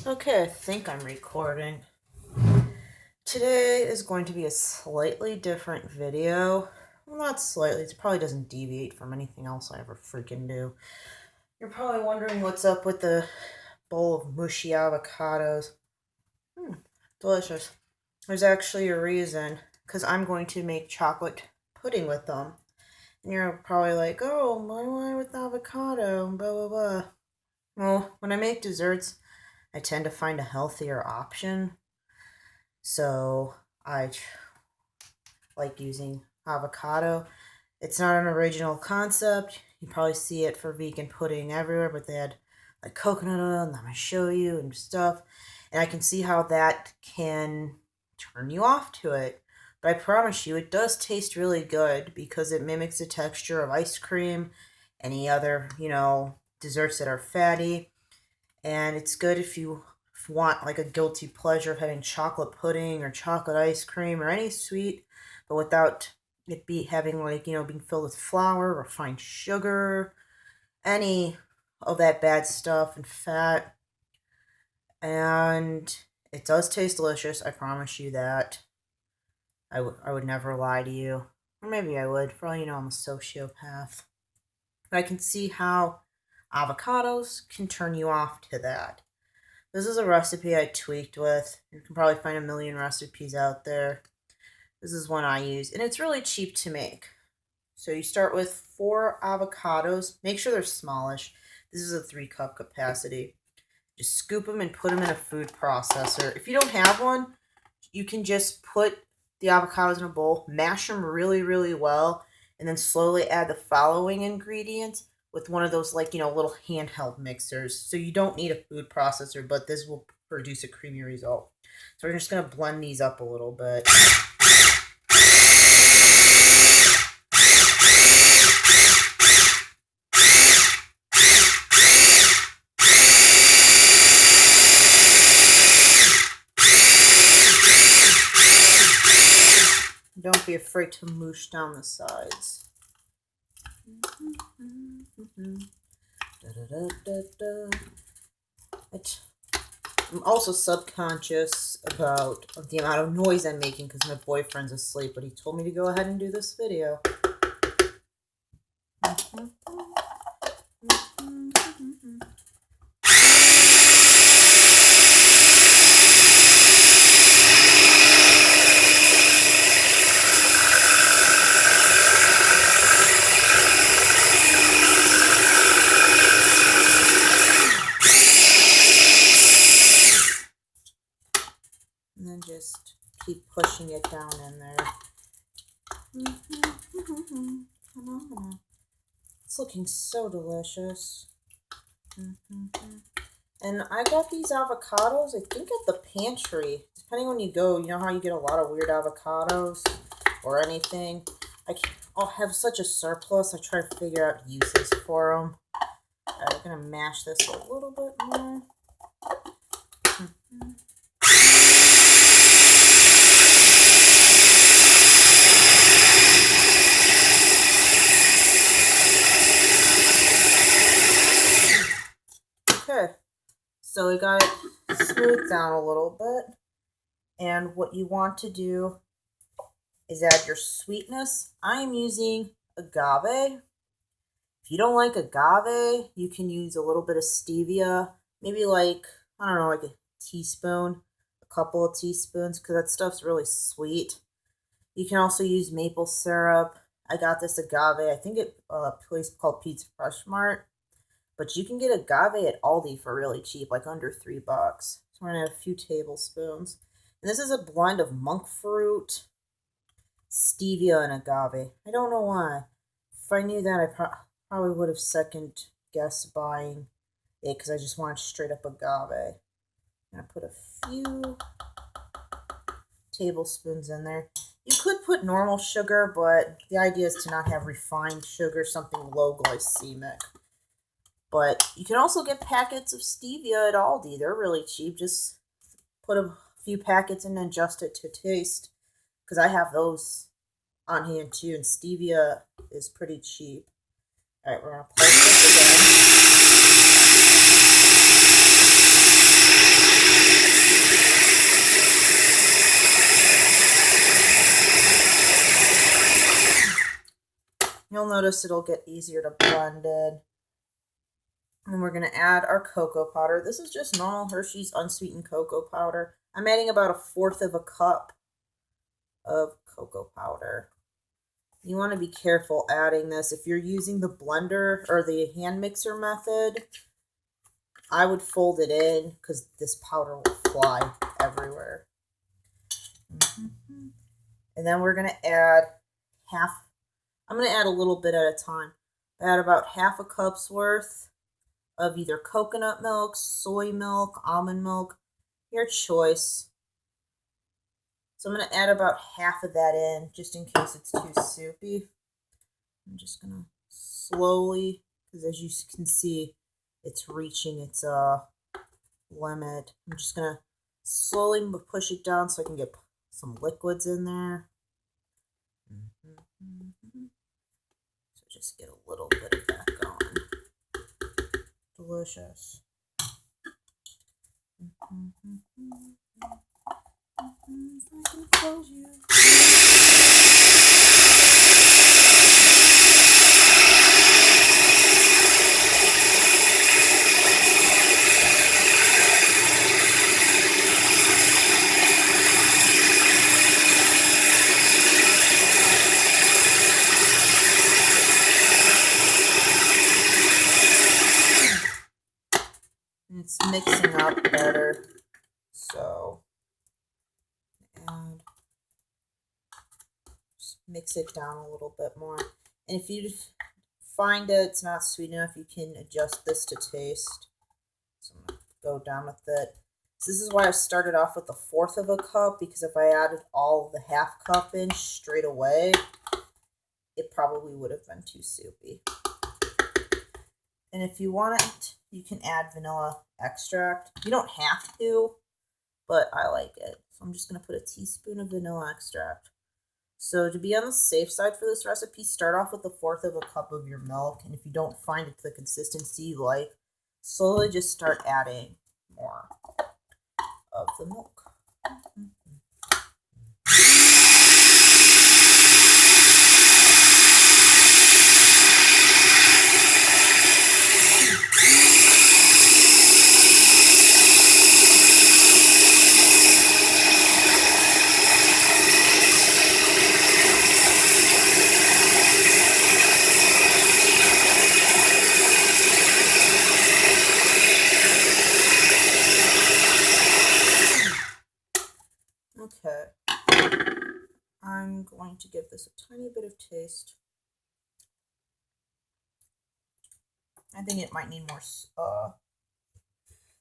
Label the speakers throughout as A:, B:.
A: Okay, I think I'm recording. Today is going to be a slightly different video. Well, not slightly, it probably doesn't deviate from anything else I ever freaking do. You're probably wondering what's up with the bowl of mushy avocados. Delicious. There's actually a reason, because I'm going to make chocolate pudding with them. And you're probably like, oh, why with avocado, blah, blah, blah. Well, when I make desserts, I tend to find a healthier option. So I like using avocado. It's not an original concept. You probably see it for vegan pudding everywhere, but they had like coconut oil, and I'm going to show you and stuff. And I can see how that can turn you off to it. But I promise you, it does taste really good because it mimics the texture of ice cream, any other, desserts that are fatty. And it's good if you want like a guilty pleasure of having chocolate pudding or chocolate ice cream or any sweet, but without it having being filled with flour, refined sugar, any of that bad stuff and fat. And it does taste delicious, I promise you that. I would never lie to you. Or maybe I would, for all you know, I'm a sociopath. But I can see how avocados can turn you off to that. This is a recipe I tweaked with. You can probably find a million recipes out there. This is one I use, and it's really cheap to make. So you start with 4 avocados. Make sure they're smallish. This is a 3-cup capacity. Just scoop them and put them in a food processor. If you don't have one, you can just put the avocados in a bowl, mash them really, really well, and then slowly add the following ingredients with one of those little handheld mixers. So you don't need a food processor, but this will produce a creamy result. So we're just going to blend these up a little bit. Don't be afraid to moosh down the sides. I'm also subconscious about the amount of noise I'm making because my boyfriend's asleep, but he told me to go ahead and do this video. And then just keep pushing it down in there. It's looking so delicious. And I got these avocados, I think, at the pantry. Depending on you go, you know how you get a lot of weird avocados or anything. I'll have such a surplus. I try to figure out uses for them. I'm going to mash this a little bit more. Okay, so we got it smoothed down a little bit, and what you want to do is add your sweetness. I'm using agave. If you don't like agave, you can use a little bit of stevia, maybe like a teaspoon, a couple of teaspoons, because that stuff's really sweet. You can also use maple syrup. I got this agave, I think at a place called Pizza Fresh Mart. But you can get agave at Aldi for really cheap, like under $3. So we're going to add a few tablespoons. And this is a blend of monk fruit, stevia, and agave. I don't know why. If I knew that, I probably would have second guessed buying it because I just wanted straight up agave. I'm going to put a few tablespoons in there. You could put normal sugar, but the idea is to not have refined sugar, something low glycemic. But you can also get packets of stevia at Aldi. They're really cheap. Just put a few packets and adjust it to taste. Because I have those on hand too. And stevia is pretty cheap. Alright, we're going to pulse this again. You'll notice it'll get easier to blend in. And we're going to add our cocoa powder. This is just normal Hershey's unsweetened cocoa powder. I'm adding about 1/4 of a cup of cocoa powder. You want to be careful adding this. If you're using the blender or the hand mixer method, I would fold it in because this powder will fly everywhere. And then we're going to add I'm going to add a little bit at a time. Add about 1/2 cup's worth of either coconut milk, soy milk, almond milk, your choice. So I'm going to add about 1/2 of that in just in case it's too soupy. I'm just going to slowly, because as you can see, it's reaching its limit. I'm just going to slowly push it down so I can get some liquids in there. So just get a little bit of that going. Delicious. I can close you. It's mixing up better, so and just mix it down a little bit more. And if you find it's not sweet enough, you can adjust this to taste. So I'm going to go down with it. So this is why I started off with 1/4 of a cup, because if I added all of the 1/2 cup in straight away, it probably would have been too soupy. And if you want it, you can add vanilla extract. You don't have to, but I like it. So I'm just going to put a teaspoon of vanilla extract. So to be on the safe side for this recipe, start off with 1/4 of a cup of your milk. And if you don't find it the consistency you like, slowly just start adding more of the milk. Okay, I'm going to give this a tiny bit of taste. I think it might need more,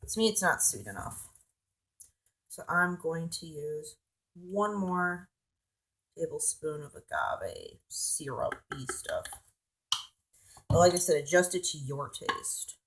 A: to me it's not sweet enough. So I'm going to use 1 more tablespoon of agave syrup-y stuff. But like I said, adjust it to your taste.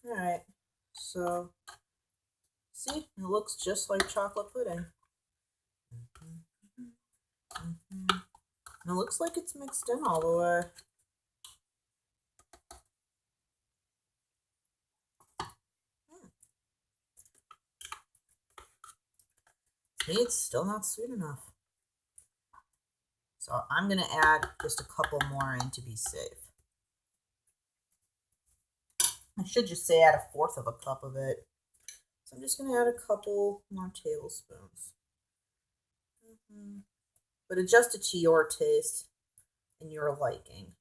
A: Alright, so see, it looks just like chocolate pudding. And it looks like it's mixed in all the way. To me, it's still not sweet enough. So I'm going to add just a couple more in to be safe. I should just say add 1/4 of a cup of it. So I'm just going to add a couple more tablespoons. But adjust it to your taste and your liking.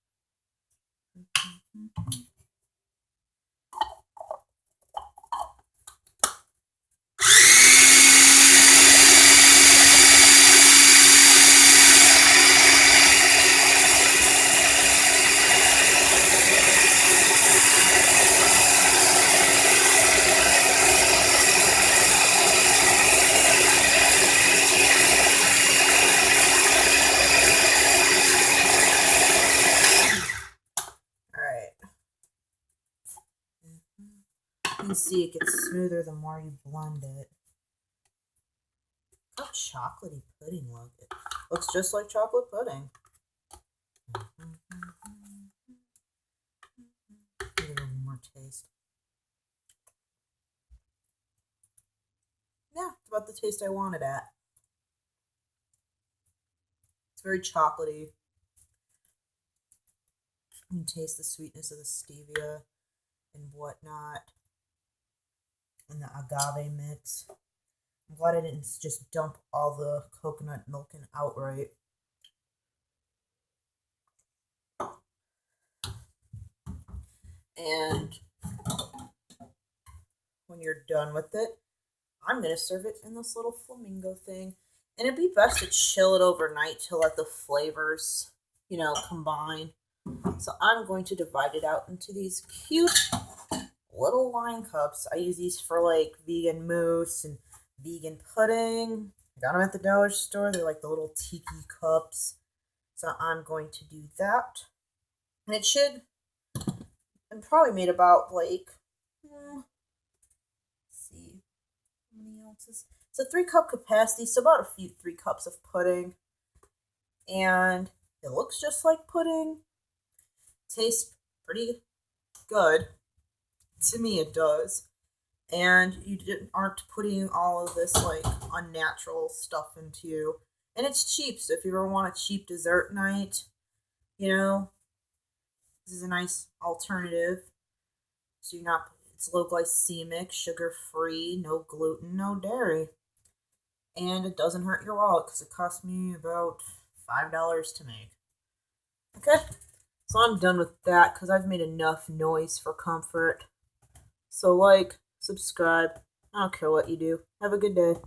A: can see it gets smoother the more you blend it. Look how chocolatey pudding look. It looks just like chocolate pudding. Give it a little more taste. Yeah, it's about the taste I wanted at. It's very chocolatey. You can taste the sweetness of the stevia and whatnot, and the agave mix. I'm glad I didn't just dump all the coconut milk in outright. And when you're done with it, I'm going to serve it in this little flamingo thing. And it'd be best to chill it overnight to let the flavors, combine. So I'm going to divide it out into these cute little wine cups. I use these for like vegan mousse and vegan pudding. I got them at the dollar store. They're like the little tiki cups. So I'm going to do that. And it should, I'm probably made about like, let's see, how many ounces? It's a 3-cup capacity, so about 3 cups of pudding. And it looks just like pudding. Tastes pretty good. To me, it does. And you aren't putting all of this like unnatural stuff into you. And it's cheap, so if you ever want a cheap dessert night, this is a nice alternative. So it's low glycemic, sugar free, no gluten, no dairy. And it doesn't hurt your wallet because it cost me about $5 to make. Okay, so I'm done with that because I've made enough noise for comfort. So subscribe. I don't care what you do. Have a good day.